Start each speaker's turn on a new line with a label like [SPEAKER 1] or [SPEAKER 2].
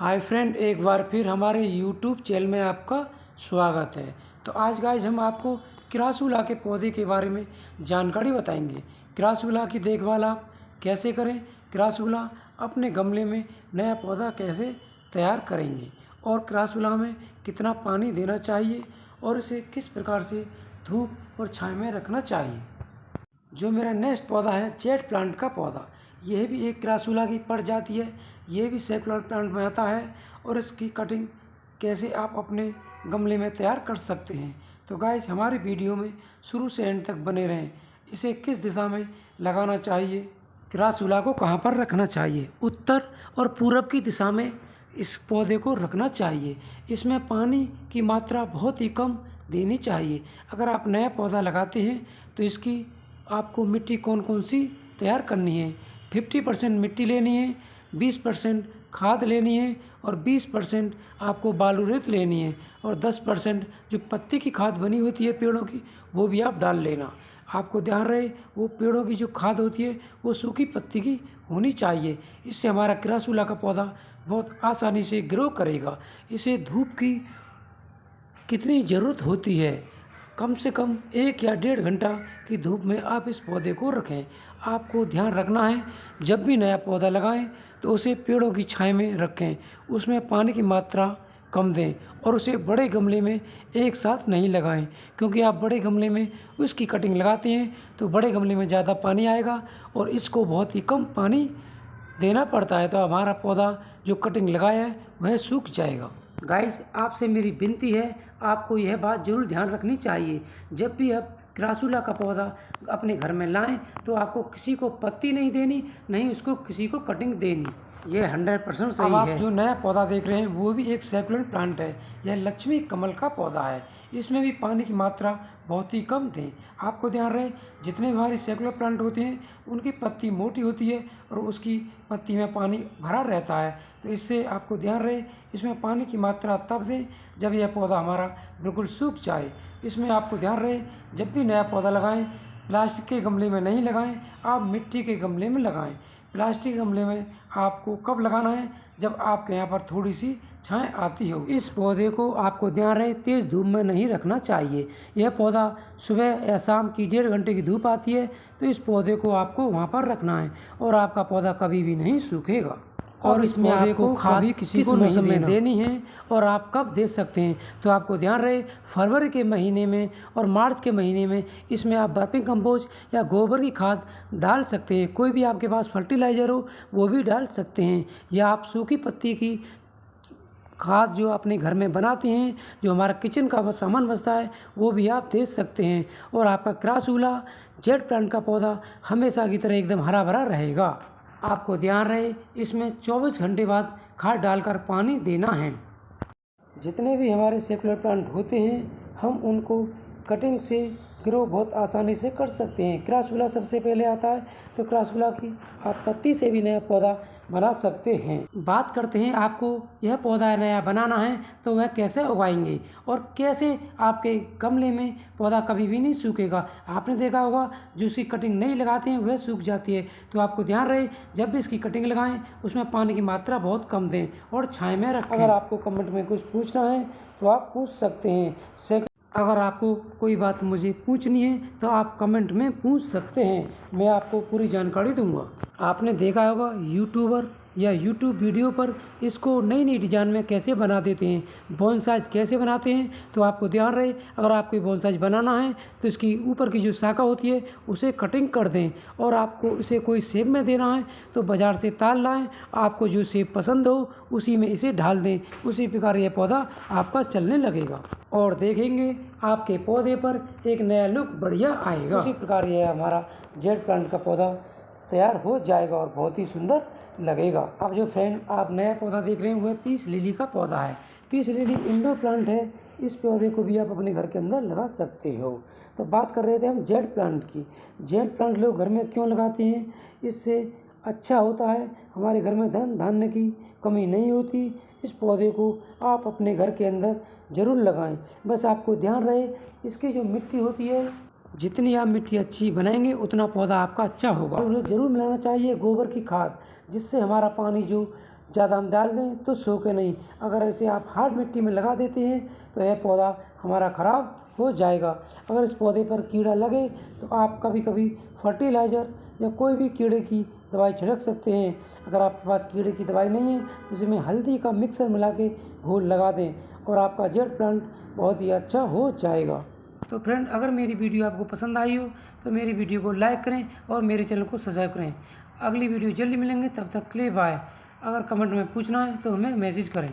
[SPEAKER 1] Hi friend, एक बार फिर हमारे यूट्यूब चैनल में आपका स्वागत है। तो आज गाइज हम आपको क्रासुला के पौधे के बारे में जानकारी बताएंगे। क्रासुला की देखभाल आप कैसे करें, क्रासुला अपने गमले में नया पौधा कैसे तैयार करेंगे और क्रासुला में कितना पानी देना चाहिए और इसे किस प्रकार से धूप और छाया में रखना चाहिए। जो मेरा नेक्स्ट पौधा है जेट प्लांट का पौधा, यह भी एक क्रासुला की प्रजाति है। यह भी सैकुलर प्लांट में आता है और इसकी कटिंग कैसे आप अपने गमले में तैयार कर सकते हैं। तो गाइस हमारी वीडियो में शुरू से एंड तक बने रहें। इसे किस दिशा में लगाना चाहिए, क्रासुला को कहाँ पर रखना चाहिए, उत्तर और पूरब की दिशा में इस पौधे को रखना चाहिए। इसमें पानी की मात्रा बहुत ही कम देनी चाहिए। अगर आप नया पौधा लगाते हैं तो इसकी आपको मिट्टी कौन कौन सी तैयार करनी है। 50% मिट्टी लेनी है, 20% खाद लेनी है और 20% आपको बालू रेत लेनी है और 10% जो पत्ती की खाद बनी होती है पेड़ों की, वो भी आप डाल लेना। आपको ध्यान रहे वो पेड़ों की जो खाद होती है वो सूखी पत्ती की होनी चाहिए। इससे हमारा क्रासुला का पौधा बहुत आसानी से ग्रो करेगा। इसे धूप की कितनी ज़रूरत होती है, कम से कम 1 या 1.5 घंटा की धूप में आप इस पौधे को रखें। आपको ध्यान रखना है जब भी नया पौधा लगाएं तो उसे पेड़ों की छाया में रखें, उसमें पानी की मात्रा कम दें और उसे बड़े गमले में एक साथ नहीं लगाएं, क्योंकि आप बड़े गमले में उसकी कटिंग लगाते हैं तो बड़े गमले में ज़्यादा पानी आएगा और इसको बहुत ही कम पानी देना पड़ता है, तो हमारा पौधा जो कटिंग लगाया है वह सूख जाएगा। गाइस आपसे मेरी विनती है, आपको यह बात जरूर ध्यान रखनी चाहिए, जब भी आप क्रासुला का पौधा अपने घर में लाएं तो आपको किसी को पत्ती नहीं देनी, नहीं उसको किसी को कटिंग देनी। यह 100% सही है। आप जो नया पौधा देख रहे हैं वो भी एक सैकुलेंट प्लांट है। यह लक्ष्मी कमल का पौधा है। इसमें भी पानी की मात्रा बहुत ही कम दें। आपको ध्यान रहे जितने भी हमारे सैकुलर प्लांट होते हैं उनकी पत्ती मोटी होती है और उसकी पत्ती में पानी भरा रहता है, तो इससे आपको ध्यान रहे इसमें पानी की मात्रा तब दें जब यह पौधा हमारा बिल्कुल सूख जाए। इसमें आपको ध्यान रहे जब भी नया पौधा लगाएं प्लास्टिक के गमले में नहीं लगाएं, आप मिट्टी के गमले में लगाएं। प्लास्टिक गमले में आपको कब लगाना है, जब आपके यहाँ पर थोड़ी सी छाया आती हो। इस पौधे को आपको ध्यान रहे तेज़ धूप में नहीं रखना चाहिए। यह पौधा सुबह या शाम की 1.5 घंटे की धूप आती है तो इस पौधे को आपको वहाँ पर रखना है और आपका पौधा कभी भी नहीं सूखेगा। और इसमें आपको खाद किस मौसम में देनी है और आप कब दे सकते हैं, तो आपको ध्यान रहे फरवरी के महीने में और मार्च के महीने में इसमें आप वर्मी कंपोस्ट या गोबर की खाद डाल सकते हैं। कोई भी आपके पास फर्टिलाइज़र हो वो भी डाल सकते हैं, या आप सूखी पत्ती की खाद जो अपने घर में बनाते हैं, जो हमारा किचन का सामान बचता है, वो भी आप दे सकते हैं। और आपका क्रासुला जेट प्लांट का पौधा हमेशा की तरह एकदम हरा भरा रहेगा। आपको ध्यान रहे इसमें 24 घंटे बाद खाद डालकर पानी देना है। जितने भी हमारे सेकुलर प्लांट होते हैं हम उनको कटिंग से ग्रो बहुत आसानी से कर सकते हैं। क्रासुला सबसे पहले आता है, तो क्रासुला की आप पत्ती से भी नया पौधा बना सकते हैं। बात करते हैं आपको यह पौधा नया बनाना है तो वह कैसे उगाएंगे और कैसे आपके गमले में पौधा कभी भी नहीं सूखेगा। आपने देखा होगा जो इसकी कटिंग नहीं लगाते हैं वह सूख जाती है, तो आपको ध्यान रहे जब भी इसकी कटिंग लगाएं उसमें पानी की मात्रा बहुत कम दें और छाया में रखें। अगर आपको कमेंट में कुछ पूछना है तो आप पूछ सकते हैं। अगर आपको कोई बात मुझे पूछनी है तो आप कमेंट में पूछ सकते हैं, मैं आपको पूरी जानकारी दूंगा। आपने देखा होगा यूट्यूबर या यूट्यूब वीडियो पर इसको नई नई डिज़ाइन में कैसे बना देते हैं, बोनसाइज कैसे बनाते हैं। तो आपको ध्यान रहे अगर आपको बोनसाइज बनाना है तो इसकी ऊपर की जो शाखा होती है उसे कटिंग कर दें और आपको इसे कोई शेप में देना है तो बाज़ार से ताल लाएं, आपको जो शेप पसंद हो उसी में इसे ढाल दें। उसी प्रकार यह पौधा आपका चलने लगेगा और देखेंगे आपके पौधे पर एक नया लुक बढ़िया आएगा। उसी प्रकार यह हमारा जेट प्लांट का पौधा तैयार हो जाएगा और बहुत ही सुंदर लगेगा। अब जो फ्रेंड आप नया पौधा देख रहे हैं वह पीस लिली का पौधा है। पीस लिली इंडोर प्लांट है। इस पौधे को भी आप अपने घर के अंदर लगा सकते हो। तो बात कर रहे थे हम जेट प्लांट की। जेट प्लांट लोग घर में क्यों लगाते हैं, इससे अच्छा होता है हमारे घर में धन धान्य की कमी नहीं होती। इस पौधे को आप अपने घर के अंदर ज़रूर लगाएं। बस आपको ध्यान रहे इसकी जो मिट्टी होती है, जितनी आप मिट्टी अच्छी बनाएंगे उतना पौधा आपका अच्छा होगा। जरूर मिलाना चाहिए गोबर की खाद, जिससे हमारा पानी जो ज़्यादा हम डाल दें तो सूखे नहीं। अगर ऐसे आप हार्ड मिट्टी में लगा देते हैं तो यह पौधा हमारा ख़राब हो जाएगा। अगर इस पौधे पर कीड़ा लगे तो आप कभी कभी फर्टिलाइज़र या कोई भी कीड़े की दवाई छिड़क सकते हैं। अगर आपके पास कीड़े की दवाई नहीं है तो उसमें हल्दी का मिक्सर मिला के घोल लगा दें और आपका जेड प्लांट बहुत ही अच्छा हो जाएगा। तो फ्रेंड, अगर मेरी वीडियो आपको पसंद आई हो तो मेरी वीडियो को लाइक करें और मेरे चैनल को सब्सक्राइब करें। अगली वीडियो जल्दी मिलेंगे, तब तक के लिए बाय। अगर कमेंट में पूछना है तो हमें मैसेज करें।